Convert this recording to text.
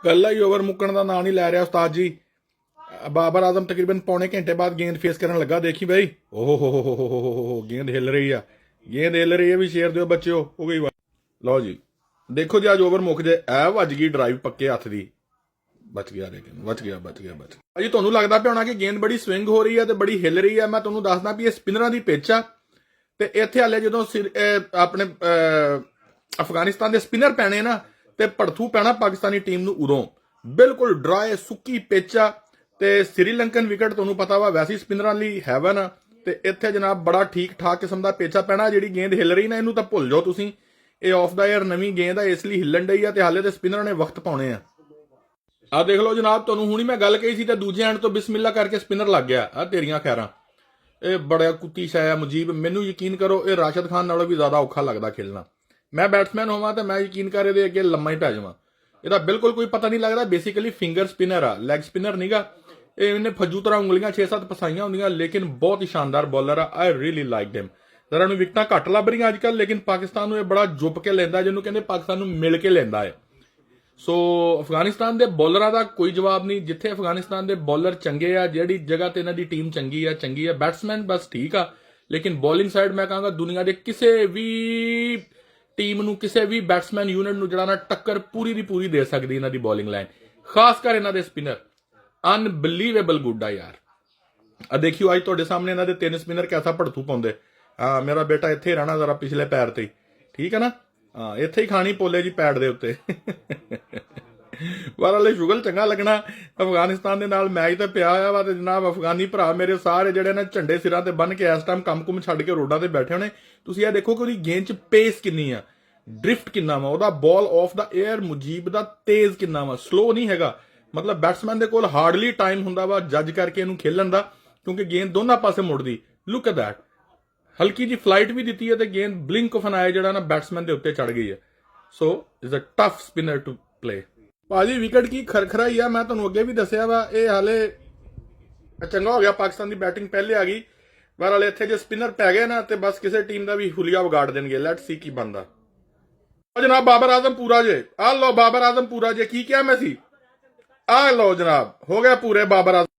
पहला ही ओवर मुक्कण का नाम नहीं लै रहा उस्ताद जी। बाबर आजम तकरीबन पौने घंटे बाद गेंद फेस करने लगा। देखी भाई, ओहो हो, गेंद हिल रही है, गेंद हिल रही है भी शेर दो बच्चे हो गई। लो जी देखो जी, अज ओवर मुक जाए ऐ वज गई ड्राइव पक्के हथ की, बच गया लेकिन बच गया भाजी। तुहानू लगता पिया होना कि गेंद बड़ी स्विंग हो रही है तो बड़ी हिल रही है। मैं तुहानू दसदा भी ये स्पिनर की पिच आ ते इत्थे हाले जो अपने अफगानिस्तान के स्पिनर पैने ना ते भड़थू पैना पाकिस्तानी टीम नू उदों। बिल्कुल ड्राई सुक्की पिच आ ते श्रीलंकन विकेट तुहानू पता वा वैसे स्पिनरां लई हैवन आ ते इत्थे जनाब बड़ा ठीक ठाक किस्म का पिच आ पैना। जिहड़ी गेंद हिल रही ना इनू तां भुल जाओ तुसीं, ये ऑफ द एयर नवीं गेंद आ इसलिए हिलन डई आ ते हाले ते स्पिनर ने वक्त पाउणे आ। देख लो जनाब, तुहानू हुणी मैं गल कही सी ते दूजे एंड तो बिस्मिल्ला करके स्पिनर लग गया। आ तेरियां खैरां, ये बड़ा कुत्ती शाया मुजीब। मैनू यकीन करो ये राशिद खान नालों भी ज्यादा औखा लगता खेलना। मैं बैट्समैन होवां तो मैं यकीन कर ये अगे लम्मा ही पै जावां। ਇਹਦਾ बिल्कुल कोई पता नहीं लगता। बेसिकली फिंगर स्पिनर आ, लैग स्पिनर नहीं गा। इन्हें फज्जू तरह उंगलियां 6-7 फसाइयां होंदियां, लेकिन बहुत ही शानदार बॉलर आ। I really like him. जरा विकटां घट लभ रही अजकल, लेकिन पाकिस्तान नूं बड़ा जुप के लेंदा, जिन्होंने कहते पाकिस्तान नूं मिल के लेंदा है। सो अफगानिस्तान के बॉलर का कोई जवाब नहीं। जिथे अफगानिस्तान के बॉलर चंगे आ, जिहड़ी जगह ते इन्हां दी टीम चंगी है। बैट्समैन बस ठीक आ, लेकिन बॉलिंग साइड मैं कहूँगा दुनिया के किसी भी टीम नूं, किसी भी बैट्समैन यूनिट नूं जिहड़ा ना टक्कर पूरी दी पूरी दे सकदी इन्हां दी बॉलिंग लाइन, खासकर इन्हां दे स्पिनर अनबिलीवेबल गुड आ यार। आ देखियो अज तुहाडे सामने इन्हां दे 3 स्पिनर कैसा भड़थू पाउंदे। हाँ मेरा बेटा इत्थे रहना जरा पिछले पैर ते, ठीक है ना। हाँ इत्थे ही खानी पोले जी पैड दे उत्ते। पर हले शुगल चंगा लगना अफगानिस्तान दे नाल मैच तो पिया होया वा ते जनाब अफगानी भरा मेरे सारे जिहड़े ना झंडे सिरां ते बन के इस टाइम कम कुम छड्ड के रोडां ते बैठे होने। तुसीं ये देखो कि उहदी गेंद च पेस किन्नी आ, ड्रिफ्ट किन्ना वा, उहदा ball off the air Mujeeb दा तेज किन्ना वा, स्लो नहीं हैगा। मतलब बैट्समैन दे कोल हार्डली टाइम हुंदा वा जज करके इहनूं खेलण दा, क्योंकि गेंद दोनों पासे मुड़दी। लुक एट दैट, हल्की जी फ्लाइट भी दी है तो गेंद ब्लिंक ऑफ एन आई जिहड़ा ना बैट्समैन के उत्ते चढ़ गई है। So is a tough spinner to play. भाजी विकेट की खरखरा ही आ, मैं तुहानूं अगे भी दसिया वा, ये हाले चंगा हो गया पाकिस्तान की बैटिंग पहले आ गई। पर हाले इत्थे जे स्पिनर पै गए ना तो बस किसी टीम का भी हुलिया विगाड़ देंगे। लैट्स सी की बनदा। जनाब बाबर आजम पूरा जे, आ लो बाबर आजम पूरा जे, की क्या मैं सी, आ लो जनाब हो गया पूरे बाबर आजम।